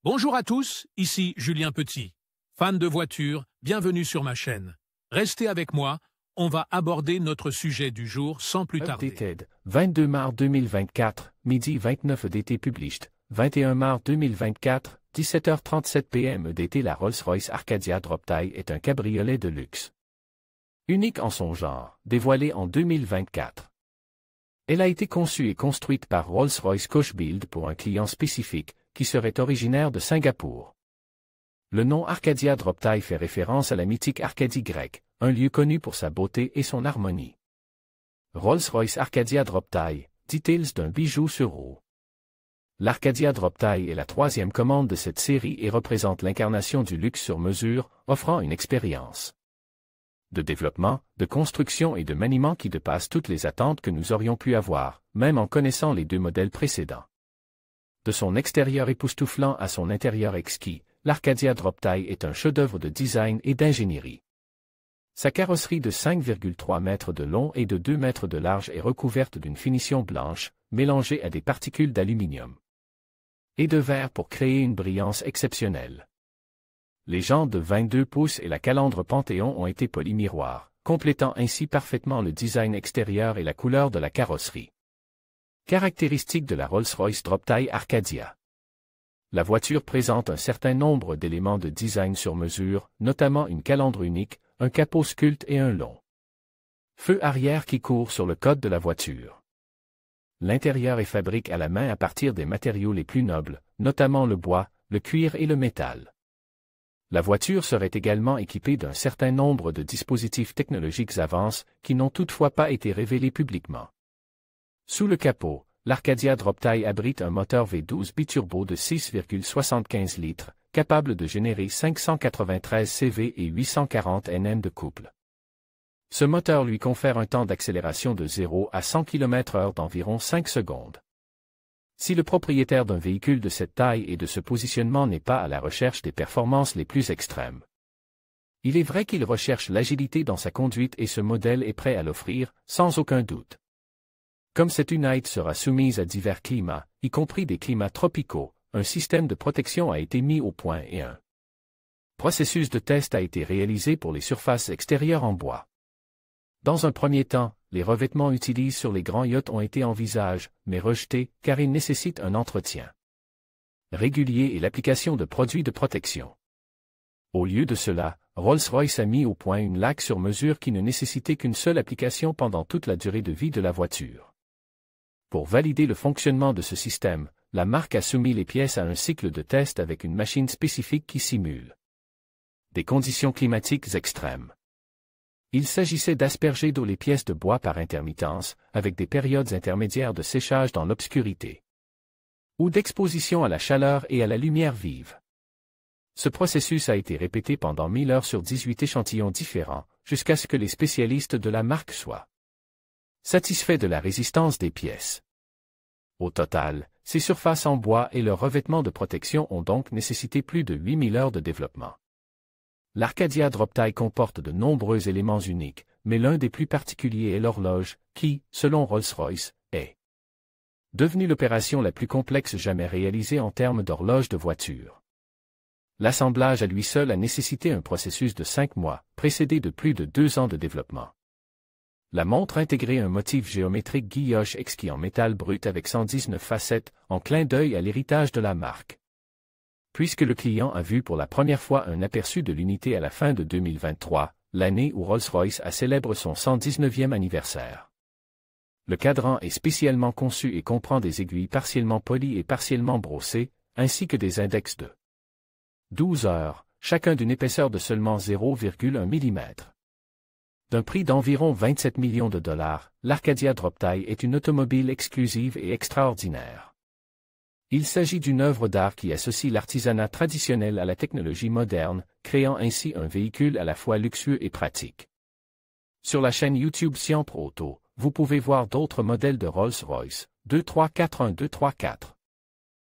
Bonjour à tous, ici Julien Petit. Fan de voitures, bienvenue sur ma chaîne. Restez avec moi, on va aborder notre sujet du jour sans plus tarder. Updated, 22 mars 2024, midi 29 EDT published, 21 mars 2024, 17h37 PM EDT. La Rolls-Royce Arcadia Droptail est un cabriolet de luxe. Unique en son genre, dévoilé en 2024. Elle a été conçue et construite par Rolls-Royce Coachbuild pour un client spécifique, qui serait originaire de Singapour. Le nom Arcadia Droptail fait référence à la mythique Arcadie grecque, un lieu connu pour sa beauté et son harmonie. Rolls-Royce Arcadia Droptail, details d'un bijou sur roue. L'Arcadia Droptail est la troisième commande de cette série et représente l'incarnation du luxe sur mesure, offrant une expérience de développement, de construction et de maniement qui dépasse toutes les attentes que nous aurions pu avoir, même en connaissant les deux modèles précédents. De son extérieur époustouflant à son intérieur exquis, l'Arcadia Droptail est un chef-d'œuvre de design et d'ingénierie. Sa carrosserie de 5,3 mètres de long et de 2 mètres de large est recouverte d'une finition blanche, mélangée à des particules d'aluminium et de verre pour créer une brillance exceptionnelle. Les jantes de 22 pouces et la calandre Panthéon ont été polymiroirs, complétant ainsi parfaitement le design extérieur et la couleur de la carrosserie. Caractéristiques de la Rolls-Royce Droptail Arcadia. La voiture présente un certain nombre d'éléments de design sur mesure, notamment une calandre unique, un capot sculpte et un long feu arrière qui court sur le code de la voiture. L'intérieur est fabriqué à la main à partir des matériaux les plus nobles, notamment le bois, le cuir et le métal. La voiture serait également équipée d'un certain nombre de dispositifs technologiques avancés qui n'ont toutefois pas été révélés publiquement. Sous le capot, l'Arcadia Droptail abrite un moteur V12 biturbo de 6,75 litres, capable de générer 593 CV et 840 Nm de couple. Ce moteur lui confère un temps d'accélération de 0 à 100 km/h d'environ 5 secondes. Si le propriétaire d'un véhicule de cette taille et de ce positionnement n'est pas à la recherche des performances les plus extrêmes, il est vrai qu'il recherche l'agilité dans sa conduite et ce modèle est prêt à l'offrir, sans aucun doute. Comme cette unité sera soumise à divers climats, y compris des climats tropicaux, un système de protection a été mis au point et un processus de test a été réalisé pour les surfaces extérieures en bois. Dans un premier temps, les revêtements utilisés sur les grands yachts ont été envisagés, mais rejetés, car ils nécessitent un entretien régulier et l'application de produits de protection. Au lieu de cela, Rolls-Royce a mis au point une laque sur mesure qui ne nécessitait qu'une seule application pendant toute la durée de vie de la voiture. Pour valider le fonctionnement de ce système, la marque a soumis les pièces à un cycle de test avec une machine spécifique qui simule des conditions climatiques extrêmes. Il s'agissait d'asperger d'eau les pièces de bois par intermittence, avec des périodes intermédiaires de séchage dans l'obscurité, ou d'exposition à la chaleur et à la lumière vive. Ce processus a été répété pendant 1000 heures sur 18 échantillons différents, jusqu'à ce que les spécialistes de la marque soient satisfaits de la résistance des pièces. Au total, ces surfaces en bois et leurs revêtements de protection ont donc nécessité plus de 8000 heures de développement. L'Arcadia Droptail comporte de nombreux éléments uniques, mais l'un des plus particuliers est l'horloge, qui, selon Rolls-Royce, est devenue l'opération la plus complexe jamais réalisée en termes d'horloge de voiture. L'assemblage à lui seul a nécessité un processus de 5 mois, précédé de plus de 2 ans de développement. La montre intégrait un motif géométrique guilloche exquis en métal brut avec 119 facettes, en clin d'œil à l'héritage de la marque. Puisque le client a vu pour la première fois un aperçu de l'unité à la fin de 2023, l'année où Rolls-Royce a célèbre son 119e anniversaire. Le cadran est spécialement conçu et comprend des aiguilles partiellement polies et partiellement brossées, ainsi que des index de 12 heures, chacun d'une épaisseur de seulement 0,1 mm. D'un prix d'environ 27 millions de dollars, l'Arcadia Droptail est une automobile exclusive et extraordinaire. Il s'agit d'une œuvre d'art qui associe l'artisanat traditionnel à la technologie moderne, créant ainsi un véhicule à la fois luxueux et pratique. Sur la chaîne YouTube Siempre Auto, vous pouvez voir d'autres modèles de Rolls-Royce, 2341234.